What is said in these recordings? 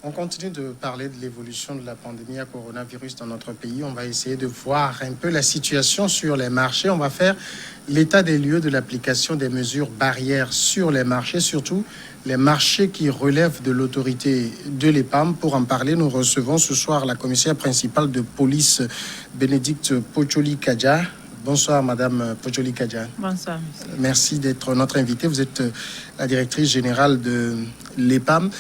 On continue de parler de l'évolution de la pandémie à coronavirus dans notre pays. On va essayer de voir un peu la situation sur les marchés. On va faire l'état des lieux de l'application des mesures barrières sur les marchés, surtout les marchés qui relèvent de l'autorité de l'EPAM. Pour en parler, nous recevons ce soir la commissaire principale de police, Bénédicte Pocholi-Kadja. Bonsoir, Madame Pocholi-Kadja. Bonsoir, monsieur. Merci d'être notre invitée. Vous êtes la directrice générale de l'EPAM.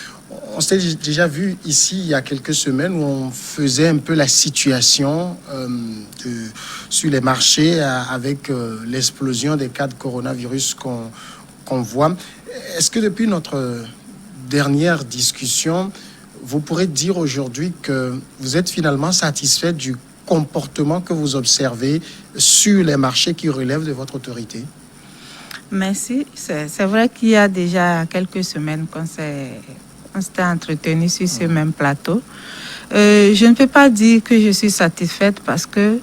On s'est déjà vu ici il y a quelques semaines où on faisait un peu la situation sur les marchés avec l'explosion des cas de coronavirus qu'on voit. Est-ce que depuis notre dernière discussion, vous pourrez dire aujourd'hui que vous êtes finalement satisfait du comportement que vous observez sur les marchés qui relèvent de votre autorité? Merci. C'est vrai qu'il y a déjà quelques semaines qu'on s'était entretenu sur ce même plateau. Je ne peux pas dire que je suis satisfaite parce que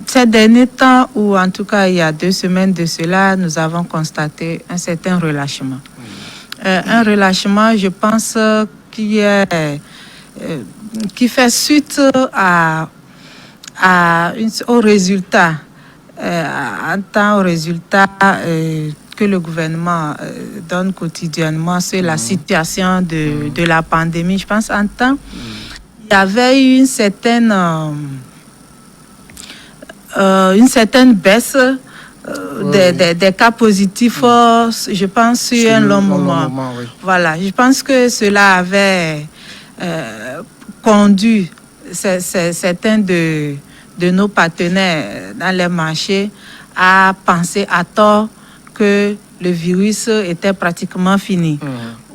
ces derniers temps, ou en tout cas il y a 2 semaines de cela, nous avons constaté un certain relâchement. Un relâchement, je pense, qui fait suite au résultat, au résultat que le gouvernement donne quotidiennement sur la situation de la pandémie. Je pense en temps, il y avait eu une certaine baisse des cas positifs, je pense, sur un long moment. Oui. Voilà, je pense que cela avait conduit certains de nos partenaires dans les marchés à penser à tort que le virus était pratiquement fini.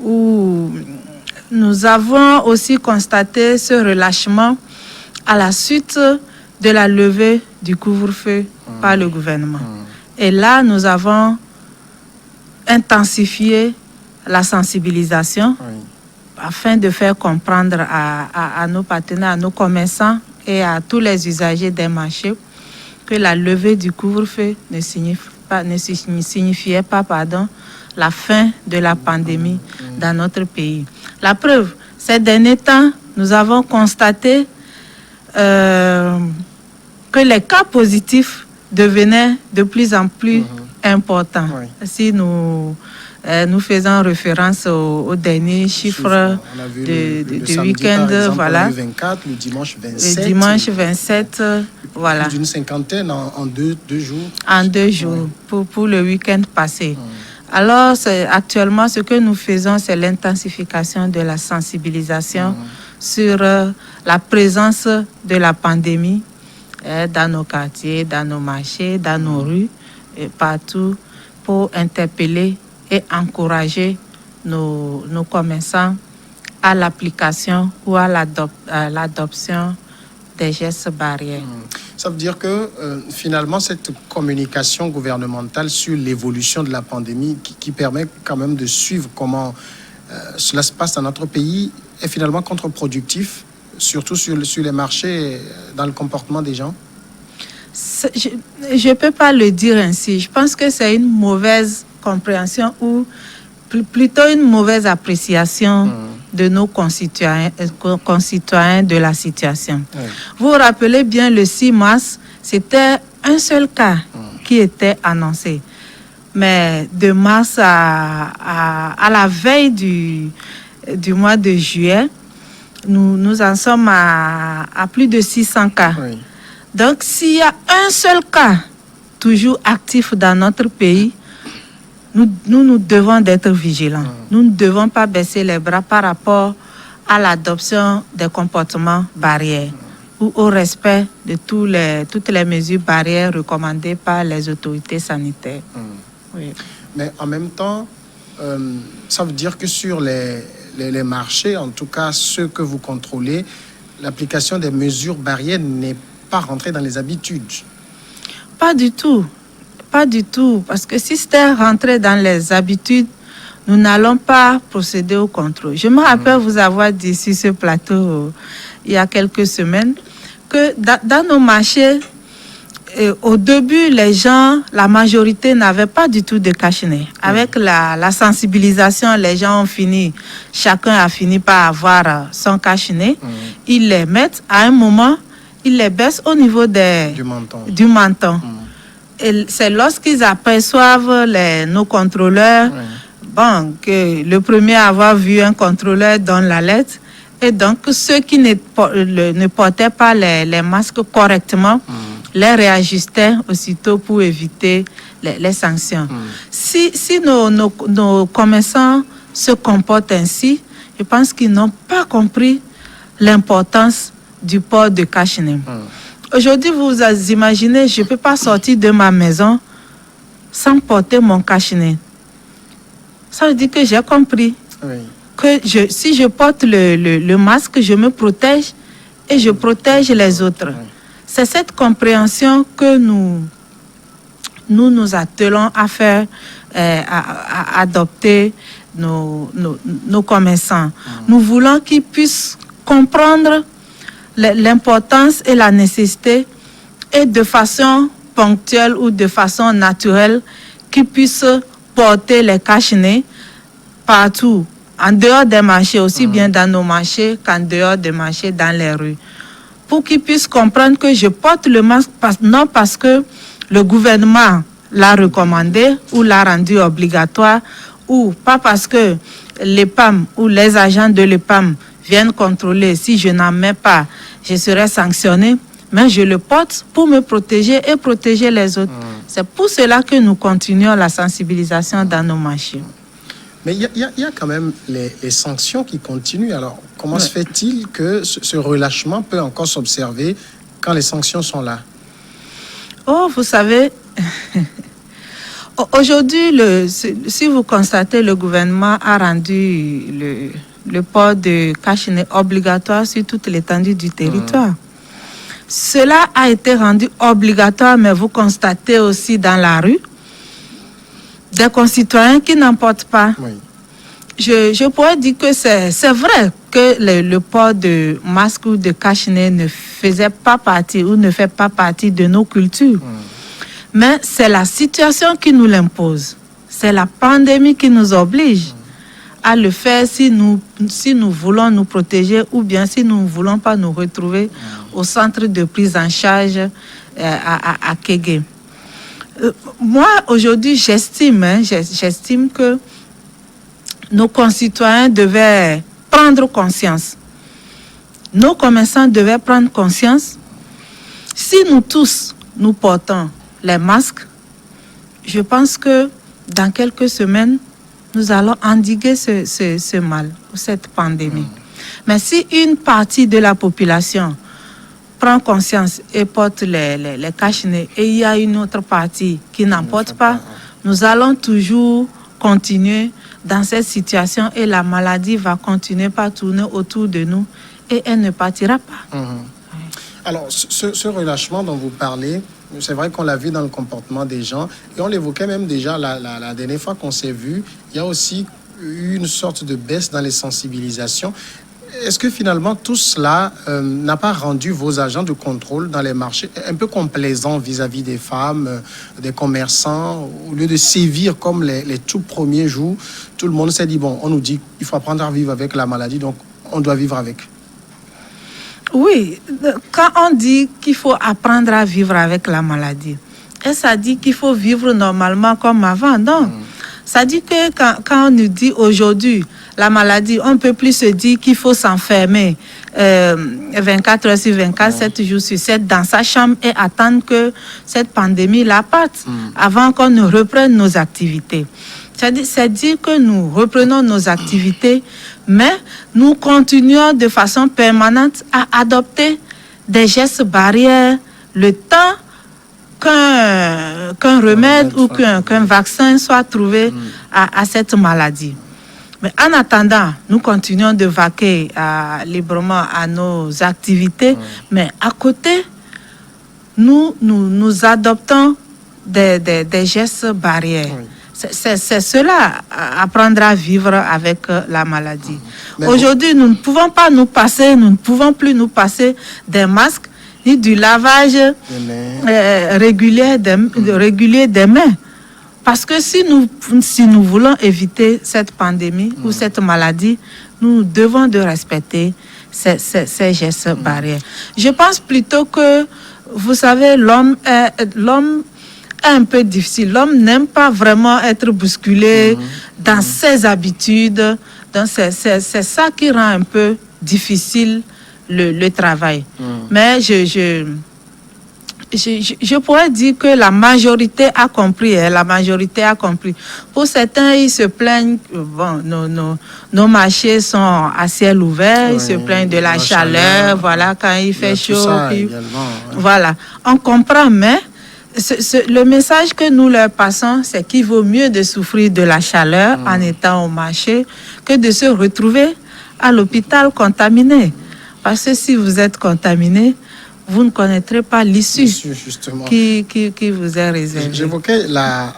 Où nous avons aussi constaté ce relâchement à la suite de la levée du couvre-feu par le gouvernement. Et là, nous avons intensifié la sensibilisation afin de faire comprendre à nos partenaires, à nos commerçants et à tous les usagers des marchés que la levée du couvre-feu ne signifiait pas la fin de la pandémie dans notre pays. La preuve, ces derniers temps, nous avons constaté que les cas positifs devenaient de plus en plus importants. Si nous faisons référence aux derniers chiffres de week-end, voilà. Le 24, le dimanche 27. Le dimanche 27, voilà. Plus d'une cinquantaine en deux jours. En 2 jours, pour le week-end passé. Alors, actuellement, ce que nous faisons, c'est l'intensification de la sensibilisation sur la présence de la pandémie dans nos quartiers, dans nos marchés, dans nos rues, et partout, pour interpeller et encourager nos commerçants à l'application ou à l'adoption des gestes barrières. Ça veut dire que finalement, cette communication gouvernementale sur l'évolution de la pandémie qui permet quand même de suivre comment cela se passe dans notre pays est finalement contre-productif, surtout sur les marchés, dans le comportement des gens? Je ne peux pas le dire ainsi. Je pense que c'est une mauvaise compréhension ou plutôt une mauvaise appréciation de nos concitoyens de la situation. Vous vous rappelez bien, le 6 mars, c'était un seul cas qui était annoncé. Mais de mars à la veille du mois de juillet, nous en sommes à plus de 600 cas. Donc, s'il y a un seul cas toujours actif dans notre pays, nous devons d'être vigilants. Nous ne devons pas baisser les bras par rapport à l'adoption des comportements barrières ou au respect de toutes les mesures barrières recommandées par les autorités sanitaires. Oui. Mais en même temps, ça veut dire que sur les marchés, en tout cas ceux que vous contrôlez, l'application des mesures barrières n'est pas rentrée dans les habitudes. Pas du tout. Pas du tout. Parce que si c'était rentré dans les habitudes, nous n'allons pas procéder au contrôle. Je me rappelle vous avoir dit sur ce plateau il y a quelques semaines que dans nos marchés, au début, la majorité n'avait pas du tout de cache-nez. Avec la sensibilisation, les gens ont fini, chacun a fini par avoir son cache-nez. Ils les mettent, à un moment, ils les baissent au niveau du menton. Et c'est lorsqu'ils aperçoivent nos contrôleurs, que le premier à avoir vu un contrôleur donne la lettre. Et donc, ceux qui ne portaient pas les masques correctement, les réajustaient aussitôt pour éviter les sanctions. Si nos commerçants se comportent ainsi, je pense qu'ils n'ont pas compris l'importance du port de cache-nez. Aujourd'hui, vous imaginez, je ne peux pas sortir de ma maison sans porter mon cache-nez. Ça veut dire que j'ai compris que si je porte le masque, je me protège et je protège les autres. C'est cette compréhension que nous attelons à faire, à adopter nos commerçants. Nous voulons qu'ils puissent comprendre l'importance et la nécessité, et de façon ponctuelle ou de façon naturelle, qu'ils puissent porter les cache-nez partout, en dehors des marchés, aussi bien dans nos marchés qu'en dehors des marchés, dans les rues. Pour qu'ils puissent comprendre que je porte le masque, non parce que le gouvernement l'a recommandé ou l'a rendu obligatoire, ou pas parce que l'EPAM ou les agents de l'EPAM viennent contrôler. Si je n'en mets pas, je serai sanctionné, mais je le porte pour me protéger et protéger les autres. C'est pour cela que nous continuons la sensibilisation dans nos marchés. Mais il y a quand même les sanctions qui continuent. Alors, comment se fait-il que ce relâchement peut encore s'observer quand les sanctions sont là? Oh, vous savez, aujourd'hui, si vous constatez, le gouvernement a rendu le port de cache-nez obligatoire sur toute l'étendue du territoire. Cela a été rendu obligatoire, mais vous constatez aussi dans la rue des concitoyens qui n'en portent pas. Je pourrais dire que c'est vrai que le port de masque ou de cache-nez ne faisait pas partie ou ne fait pas partie de nos cultures. Mais c'est la situation qui nous l'impose. C'est la pandémie qui nous oblige à le faire si nous voulons nous protéger ou bien si nous ne voulons pas nous retrouver au centre de prise en charge à Kégué. Moi, aujourd'hui, j'estime que nos concitoyens devaient prendre conscience. Nos commerçants devaient prendre conscience. Si nous tous, nous portons les masques, je pense que dans quelques semaines, nous allons endiguer ce mal, cette pandémie. Mais si une partie de la population prend conscience et porte les cache-nez, et il y a une autre partie qui n'en porte pas, nous allons toujours continuer dans cette situation et la maladie va continuer par tourner autour de nous et elle ne partira pas. Alors, ce relâchement dont vous parlez, c'est vrai qu'on l'a vu dans le comportement des gens et on l'évoquait même déjà la dernière fois qu'on s'est vu. Il y a aussi eu une sorte de baisse dans les sensibilisations. Est-ce que finalement tout cela n'a pas rendu vos agents de contrôle dans les marchés un peu complaisants vis-à-vis des femmes, des commerçants? Au lieu de sévir comme les tout premiers jours, tout le monde s'est dit, bon, on nous dit qu'il faut apprendre à vivre avec la maladie, donc on doit vivre avec. Oui, quand on dit qu'il faut apprendre à vivre avec la maladie, et ça dit qu'il faut vivre normalement comme avant, non. Ça dit que quand on nous dit aujourd'hui, la maladie, on ne peut plus se dire qu'il faut s'enfermer 24 heures sur 24, 7 jours sur 7 dans sa chambre et attendre que cette pandémie-là parte avant qu'on ne reprenne nos activités. C'est dire que nous reprenons nos activités, mais nous continuons de façon permanente à adopter des gestes barrières le temps qu'un remède ou qu'un vaccin soit trouvé à cette maladie. Mais en attendant, nous continuons de vaquer librement à nos activités, mais à côté, nous adoptons des gestes barrières. C'est cela, apprendre à vivre avec la maladie. Aujourd'hui, nous ne pouvons plus nous passer des masques ni du lavage régulier des mains. Parce que si nous voulons éviter cette pandémie ou cette maladie, nous devons de respecter ces gestes barrières. Je pense plutôt que, vous savez, l'homme est un peu difficile. L'homme n'aime pas vraiment être bousculé dans ses habitudes. Donc c'est ça qui rend un peu difficile le travail. Mais je pourrais dire que la majorité a compris. La majorité a compris. Pour certains, ils se plaignent. Bon, nos marchés sont à ciel ouvert. Ils se plaignent de la chaleur. Voilà, quand il fait chaud. Voilà, on comprend, mais le message que nous leur passons, c'est qu'il vaut mieux de souffrir de la chaleur en étant au marché que de se retrouver à l'hôpital contaminé. Parce que si vous êtes contaminé, vous ne connaîtrez pas l'issue qui vous est réservée. J'évoquais la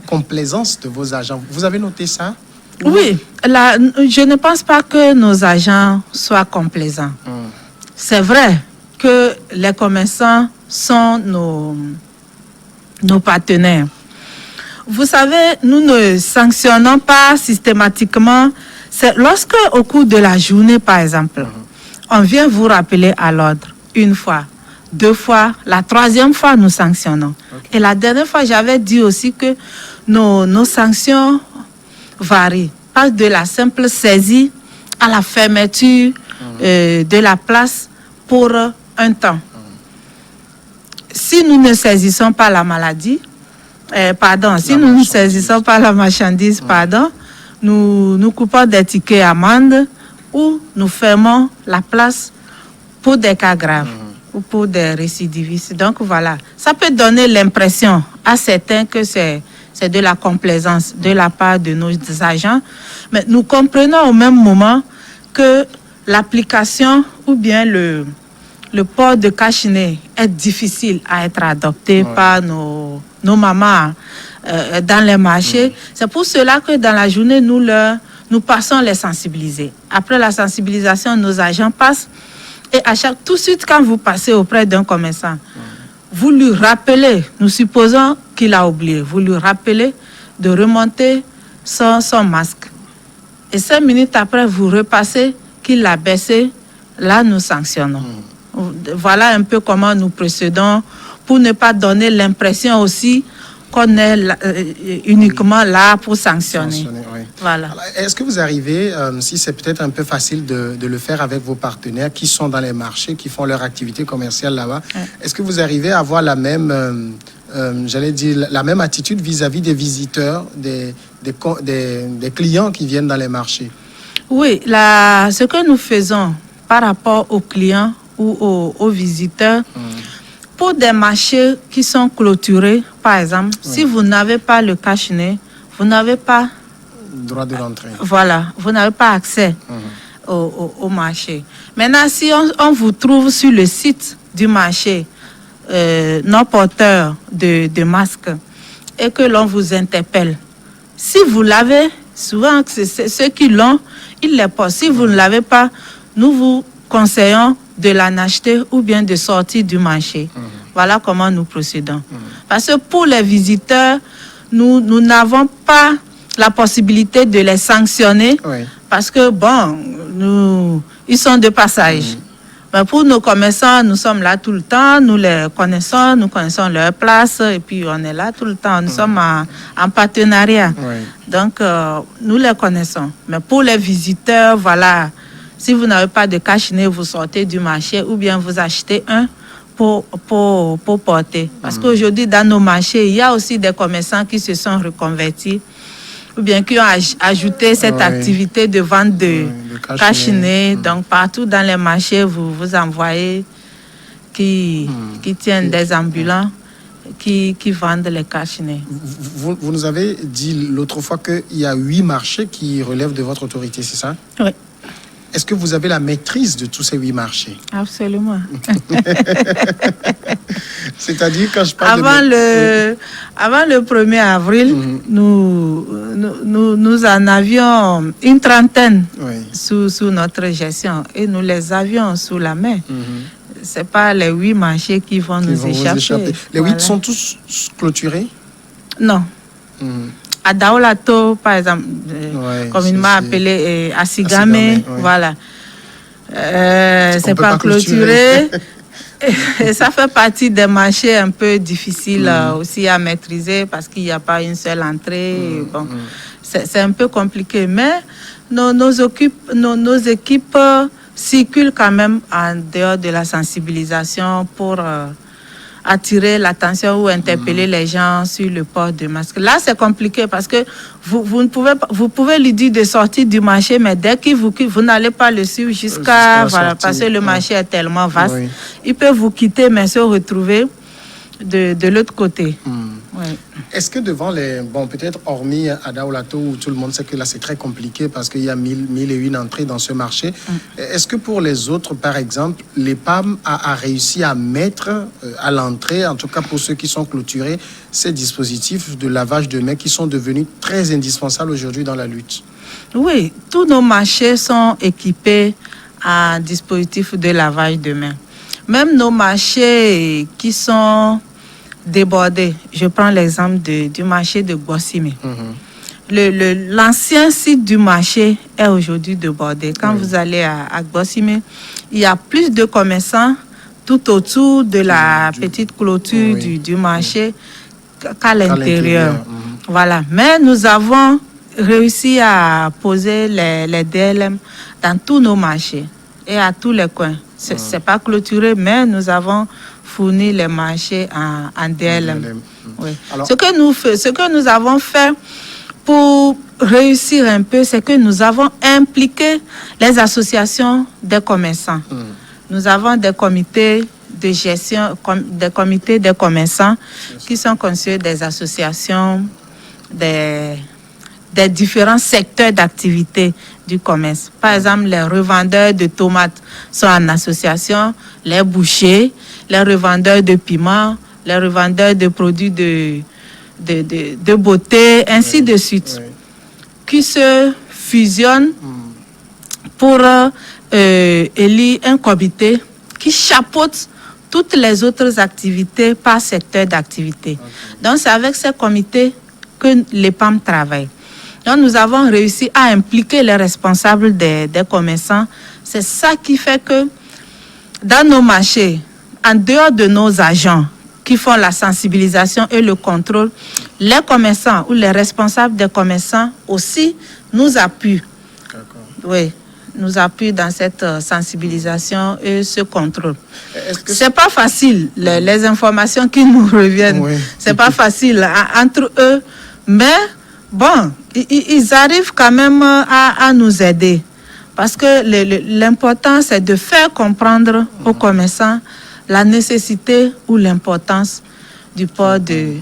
complaisance de vos agents. Vous avez noté ça? Oui, je ne pense pas que nos agents soient complaisants. C'est vrai que les commerçants sont nos partenaires. Vous savez, nous ne sanctionnons pas systématiquement. C'est lorsque, au cours de la journée, par exemple, on vient vous rappeler à l'ordre. Une fois, 2 fois, la 3e fois, nous sanctionnons. Et la dernière fois, j'avais dit aussi que nos sanctions varient. Pas de la simple saisie à la fermeture de la place pour un temps. Si nous ne saisissons pas la maladie, si nous ne saisissons pas la marchandise, nous coupons des tickets amendes ou nous fermons la place pour des cas graves ou pour des récidivistes. Donc voilà, ça peut donner l'impression à certains que c'est de la complaisance de la part de nos agents, mais nous comprenons au même moment que l'application ou bien le port de cache-nez est difficile à être adopté par nos mamans dans les marchés. C'est pour cela que dans la journée, nous passons les sensibiliser. Après la sensibilisation, nos agents passent. Et tout de suite, quand vous passez auprès d'un commerçant, vous lui rappelez, nous supposons qu'il a oublié, vous lui rappelez de remonter son masque. Et 5 minutes après, vous repassez qu'il l'a baissé, là, nous sanctionnons. Voilà un peu comment nous procédons pour ne pas donner l'impression aussi qu'on est uniquement là pour sanctionner. Voilà. Alors, est-ce que vous arrivez, si c'est peut-être un peu facile de le faire avec vos partenaires qui sont dans les marchés, qui font leur activité commerciale là-bas, est-ce que vous arrivez à avoir la même, la même attitude vis-à-vis des visiteurs, des clients qui viennent dans les marchés? Oui, ce que nous faisons par rapport aux clients ou aux visiteurs, pour des marchés qui sont clôturés, par exemple, si vous n'avez pas le cache-nez, vous n'avez pas droit de l'entrée. Voilà, vous n'avez pas accès au marché. Maintenant, si on vous trouve sur le site du marché, non porteur de masques, et que l'on vous interpelle, si vous l'avez, souvent ceux qui l'ont, ils les portent. Si vous ne l'avez pas, nous vous conseillons de l'en acheter ou bien de sortir du marché. Voilà comment nous procédons. Parce que pour les visiteurs, nous n'avons pas la possibilité de les sanctionner parce que, ils sont de passage. Mais pour nos commerçants, nous sommes là tout le temps, nous les connaissons, nous connaissons leur place et puis on est là tout le temps. Nous sommes en partenariat. Donc, nous les connaissons. Mais pour les visiteurs, voilà, si vous n'avez pas de cache-nez, vous sortez du marché ou bien vous achetez un pour porter. Parce qu'aujourd'hui, dans nos marchés, il y a aussi des commerçants qui se sont reconvertis ou bien qui ont ajouté cette activité de vente de cache-nez. Donc, partout dans les marchés, vous envoyez qui tiennent des ambulants qui vendent les cache-nez. Vous nous avez dit l'autre fois qu'il y a 8 marchés qui relèvent de votre autorité, c'est ça? Oui. Est-ce que vous avez la maîtrise de tous ces 8 marchés? Absolument. C'est-à-dire, quand je parle avant le 1er avril, nous en avions une trentaine sous notre gestion et nous les avions sous la main. c'est pas les 8 marchés qui vont nous échapper. Les 8 sont tous clôturés? Non. À Daolato, par exemple, communément appelé Asigame, voilà. C'est pas clôturé. Et ça fait partie des marchés un peu difficiles aussi à maîtriser parce qu'il n'y a pas une seule entrée. Bon, c'est un peu compliqué, mais nos équipes circulent quand même en dehors de la sensibilisation pour attirer l'attention ou interpeller les gens sur le port de masque. Là, c'est compliqué parce que vous pouvez lui dire de sortir du marché, mais dès qu'il vous n'allez pas le suivre jusqu'à voilà, parce que le marché est tellement vaste. Il peut vous quitter, mais se retrouver de l'autre côté. Est-ce que devant les... Bon, peut-être hormis à Daolato, où tout le monde sait que là, c'est très compliqué parce qu'il y a 1001 entrées dans ce marché. Est-ce que pour les autres, par exemple, l'EPAM a réussi à mettre à l'entrée, en tout cas pour ceux qui sont clôturés, ces dispositifs de lavage de mains qui sont devenus très indispensables aujourd'hui dans la lutte? Oui, tous nos marchés sont équipés à dispositifs de lavage de mains. Même nos marchés qui sont débordés. Je prends l'exemple du marché de Gbossime. L'ancien site du marché est aujourd'hui débordé. Quand vous allez à Gbossime, il y a plus de commerçants tout autour de la petite clôture du marché qu'à l'intérieur. Voilà. Mais nous avons réussi à poser les DLM dans tous nos marchés et à tous les coins. C'est pas clôturé, mais nous avons fourni les marchés en DLM. Alors, ce que nous avons fait pour réussir un peu, c'est que nous avons impliqué les associations des commerçants. Nous avons des comités de gestion, des comités des commerçants qui sont constitués des associations des différents secteurs d'activité du commerce. Par exemple, les revendeurs de tomates sont en association, les bouchers, les revendeurs de piments, les revendeurs de produits de beauté, ainsi de suite, qui se fusionnent pour élire un comité qui chapeaute toutes les autres activités par secteur d'activité. Donc, c'est avec ces comités que l'EPAM travaille. Donc, nous avons réussi à impliquer les responsables des commerçants. C'est ça qui fait que dans nos marchés, en dehors de nos agents qui font la sensibilisation et le contrôle, les commerçants ou les responsables des commerçants aussi nous appuient. Oui, nous appuient dans cette sensibilisation et ce contrôle. C'est pas facile, les informations qui nous reviennent. C'est pas facile entre eux, mais bon, ils arrivent quand même à nous aider. Parce que l'important, c'est de faire comprendre aux commerçants la nécessité ou l'importance du port des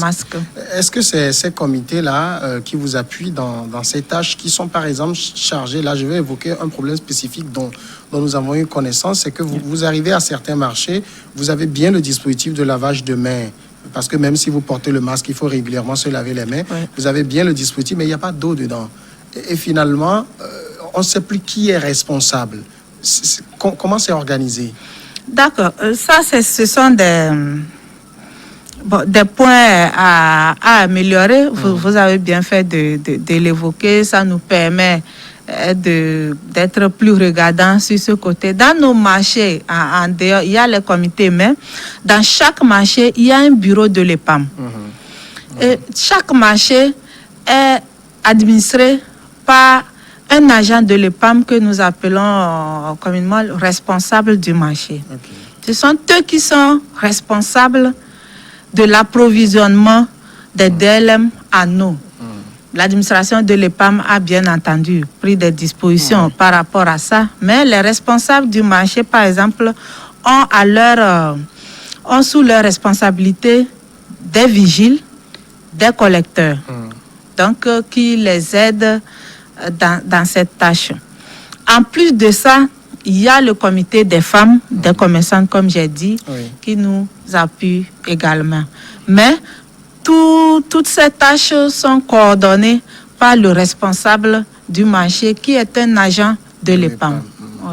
masques. Est-ce que c'est ces comités-là qui vous appuient dans ces tâches qui sont, par exemple, chargées? Là, je vais évoquer un problème spécifique dont nous avons eu connaissance, c'est que vous arrivez à certains marchés, vous avez bien le dispositif de lavage de mains. Parce que même si vous portez le masque, il faut régulièrement se laver les mains. Vous avez bien le dispositif, mais il n'y a pas d'eau dedans. Et finalement, on ne sait plus qui est responsable. Comment c'est organisé? D'accord. Ça, ce sont des points à améliorer. Vous avez bien fait de l'évoquer. Ça nous permet d'être plus regardants sur ce côté. Dans nos marchés, en dehors, il y a les comités, mais dans chaque marché, il y a un bureau de l'EPAM. Et chaque marché est administré par un agent de l'EPAM que nous appelons communément responsable du marché. Ce sont eux qui sont responsables de l'approvisionnement des DLM à nous. L'administration de l'EPAM a bien entendu pris des dispositions par rapport à ça, mais les responsables du marché, par exemple, ont sous leur responsabilité des vigiles, des collecteurs, donc qui les aident dans cette tâche. En plus de ça, il y a le comité des femmes, des commerçantes, comme j'ai dit, qui nous appuie également. Mais toutes ces tâches sont coordonnées par le responsable du marché, qui est un agent de l'EPAM.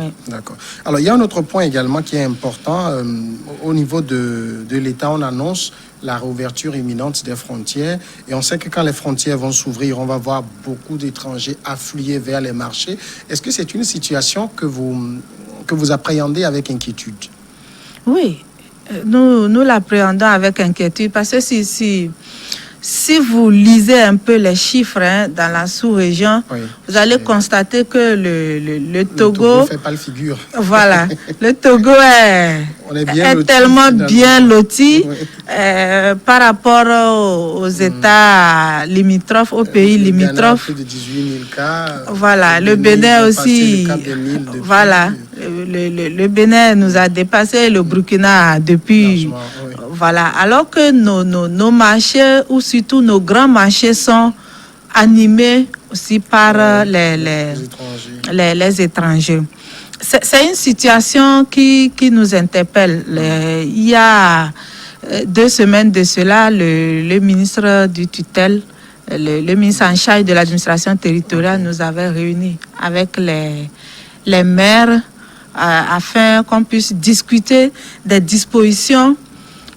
Oui. D'accord. Alors, il y a un autre point également qui est important. Au niveau de l'État, on annonce la réouverture imminente des frontières. Et on sait que quand les frontières vont s'ouvrir, on va voir beaucoup d'étrangers affluer vers les marchés. Est-ce que c'est une situation que vous appréhendez avec inquiétude? Oui, nous l'appréhendons avec inquiétude parce que si vous lisez un peu les chiffres dans la sous-région, Oui, vous allez constater que le Togo... Le Togo fait pas le figure. Voilà, le Togo est tellement finalement. bien loti Oui. par rapport aux États limitrophes, aux pays Le Ghana a limitrophes. plus de 18 000 cas. Voilà, le Bénin a aussi. passé le cap des 1000 depuis. Voilà, le Bénin nous a dépassé, le Burkina depuis. Largement, oui. Voilà, alors que nos marchés, ou surtout nos grands marchés, sont animés aussi par les étrangers. C'est une situation qui nous interpelle. Il y a 2 semaines de cela, le ministre du tutelle, le ministre en charge de l'administration territoriale nous avait réunis avec les maires afin qu'on puisse discuter des dispositions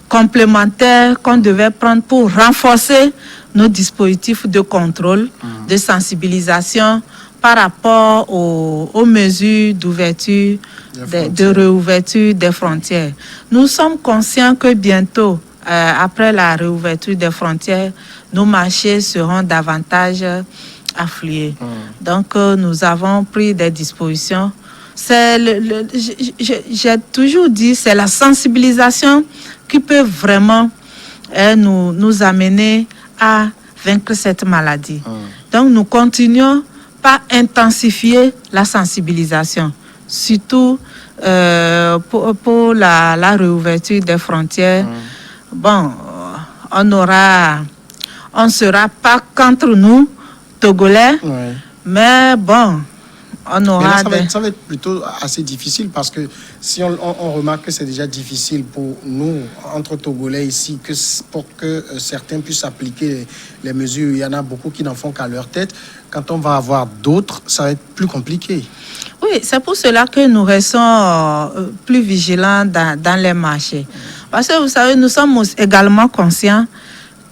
complémentaires qu'on devait prendre pour renforcer nos dispositifs de contrôle, de sensibilisation par rapport aux mesures d'ouverture, de réouverture des frontières. Nous sommes conscients que bientôt, après la réouverture des frontières, nos marchés seront davantage afflués. Donc, nous avons pris des dispositions. J'ai toujours dit, c'est la sensibilisation qui peut vraiment nous amener à vaincre cette maladie. Donc, nous continuons par intensifier la sensibilisation, surtout pour la réouverture des frontières. Bon, on ne sera pas qu'entre nous, Togolais, mais bon, on aura... Mais là, ça va être plutôt assez difficile parce que si on remarque que c'est déjà difficile pour nous, entre Togolais ici, pour que certains puissent appliquer les mesures, il y en a beaucoup qui n'en font qu'à leur tête. Quand on va avoir d'autres, ça va être plus compliqué. Oui, c'est pour cela que nous restons plus vigilants dans les marchés. Parce que vous savez, nous sommes également conscients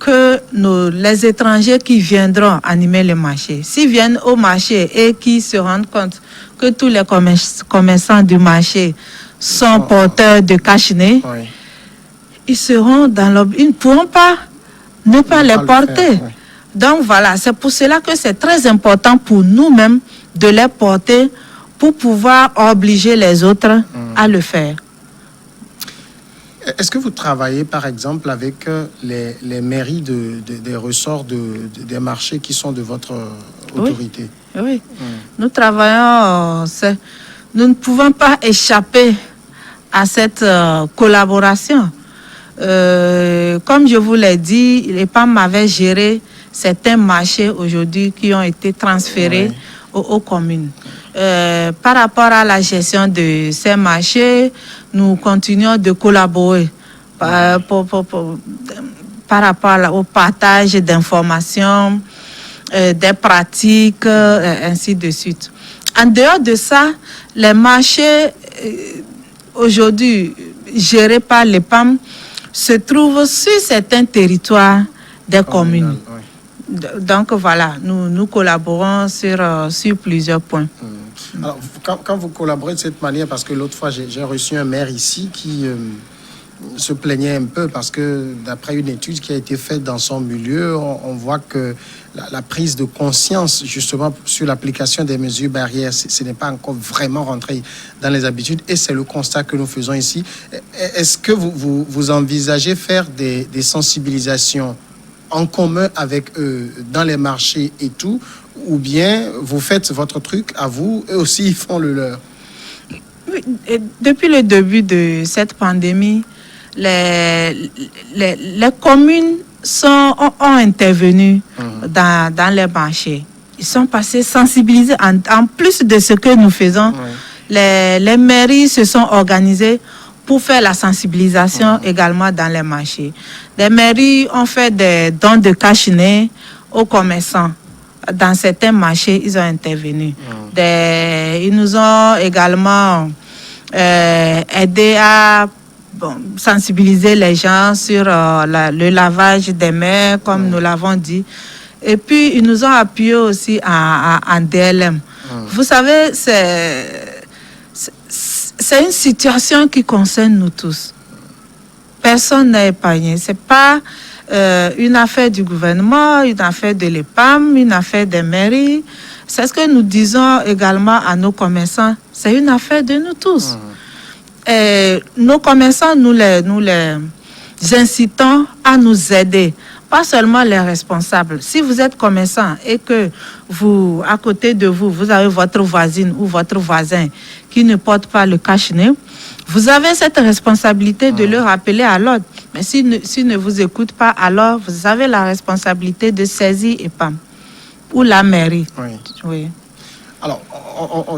que les étrangers qui viendront animer le marché, s'ils viennent au marché et qui se rendent compte que tous les commerçants du marché sont porteurs de cache-nez, ils seront ils ne pourront pas ne pas les porter. Donc voilà, c'est pour cela que c'est très important pour nous-mêmes de les porter pour pouvoir obliger les autres à le faire. Est-ce que vous travaillez, par exemple, avec les mairies des ressorts des marchés qui sont de votre autorité? Oui. Nous travaillons, nous ne pouvons pas échapper à cette collaboration. Comme je vous l'ai dit, les PAM avaient géré certains marchés aujourd'hui qui ont été transférés aux communes. Par rapport à la gestion de ces marchés, nous continuons de collaborer par rapport au partage d'informations, des pratiques, ainsi de suite. En dehors de ça, les marchés aujourd'hui gérés par les PAM se trouvent sur certains territoires des communes. Donc voilà, nous collaborons sur plusieurs points. Alors, quand vous collaborez de cette manière, parce que l'autre fois, j'ai reçu un maire ici qui se plaignait un peu parce que d'après une étude qui a été faite dans son milieu, on voit que la prise de conscience justement sur l'application des mesures barrières, ce n'est pas encore vraiment rentré dans les habitudes et c'est le constat que nous faisons ici. Est-ce que vous envisagez faire des sensibilisations en commun avec eux dans les marchés et tout, ou bien vous faites votre truc à vous, eux aussi ils font le leur? Oui, depuis le début de cette pandémie, les communes ont intervenu dans les marchés. Ils sont passés sensibilisés. En plus de ce que nous faisons, les mairies se sont organisées pour faire la sensibilisation également dans les marchés. Les mairies ont fait des dons de cache-nez aux commerçants dans certains marchés, ils ont intervenu. Ils nous ont également aidé à sensibiliser les gens sur le lavage des mains, comme nous l'avons dit. Et puis, ils nous ont appuyé aussi en DLM. Vous savez, c'est une situation qui concerne nous tous. Personne n'est épargné. Ce n'est pas une affaire du gouvernement, une affaire de l'EPAM, une affaire des mairies. C'est ce que nous disons également à nos commerçants. C'est une affaire de nous tous. Et nos commerçants, nous les incitons à nous aider. Pas seulement les responsables. Si vous êtes commerçant et que vous, à côté de vous, vous avez votre voisine ou votre voisin qui ne porte pas le cache-nez, vous avez cette responsabilité de le rappeler à l'ordre. Mais s'il ne vous écoute pas, alors vous avez la responsabilité de saisir EPAM ou la mairie. Oui. Alors,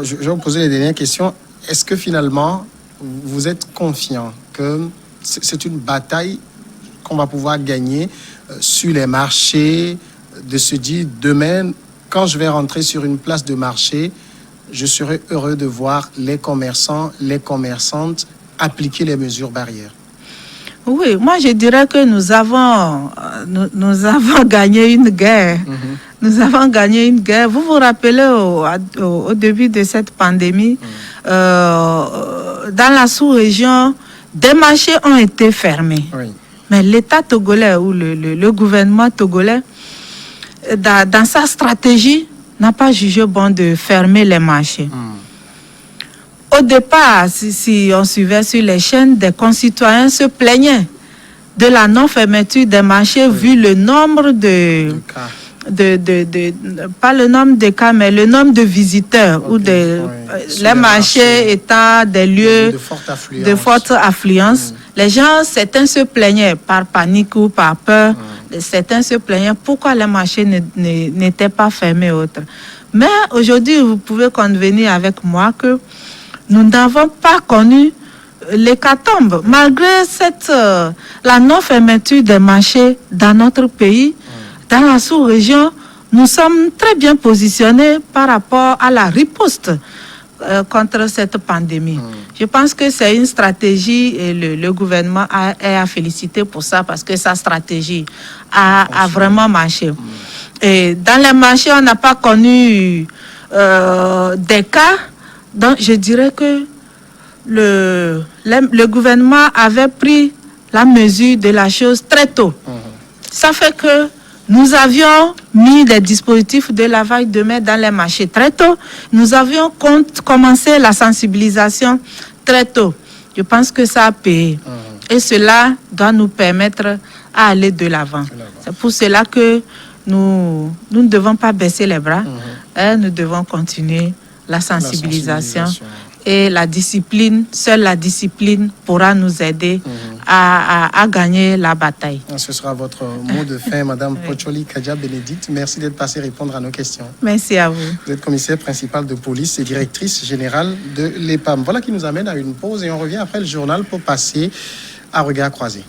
je vais vous poser les dernières questions. Est-ce que finalement, vous êtes confiant que c'est une bataille qu'on va pouvoir gagner sur les marchés, de se dire demain, quand je vais rentrer sur une place de marché, je serai heureux de voir les commerçants, les commerçantes appliquer les mesures barrières? Oui, moi je dirais que nous avons gagné une guerre. Nous avons gagné une guerre. Vous vous rappelez au début de cette pandémie, dans la sous-région, des marchés ont été fermés. Oui. Mais l'État togolais ou le gouvernement togolais, dans sa stratégie, n'a pas jugé bon de fermer les marchés. Au départ, si on suivait sur les chaînes, des concitoyens se plaignaient de la non-fermeture des marchés vu le nombre pas le nombre de cas, mais le nombre de visiteurs ou les marchés étant des lieux de forte affluence. Les gens, certains se plaignaient par panique ou par peur. Certains se plaignaient pourquoi les marchés n'étaient pas fermés autres. Mais aujourd'hui, vous pouvez convenir avec moi que nous n'avons pas connu l'hécatombe. Malgré la non-fermeture des marchés dans notre pays, dans la sous-région, nous sommes très bien positionnés par rapport à la riposte contre cette pandémie. Je pense que c'est une stratégie et le gouvernement est à féliciter pour ça parce que sa stratégie a vraiment marché. Et dans les marchés, on n'a pas connu des cas. Donc, je dirais que le gouvernement avait pris la mesure de la chose très tôt. Ça fait que nous avions mis des dispositifs de lavage de mains dans les marchés très tôt. Nous avions commencé la sensibilisation très tôt. Je pense que ça a payé. Et cela doit nous permettre à aller de l'avant. C'est pour cela que nous ne devons pas baisser les bras. Nous devons continuer la sensibilisation. Et la discipline, seule la discipline pourra nous aider à gagner la bataille. Ce sera votre mot de fin, Madame Pocholi Kadia-Bénédicte. Merci d'être passée répondre à nos questions. Merci à vous. Vous êtes commissaire principale de police et directrice générale de l'EPAM. Voilà qui nous amène à une pause et on revient après le journal pour passer à Regard croisé.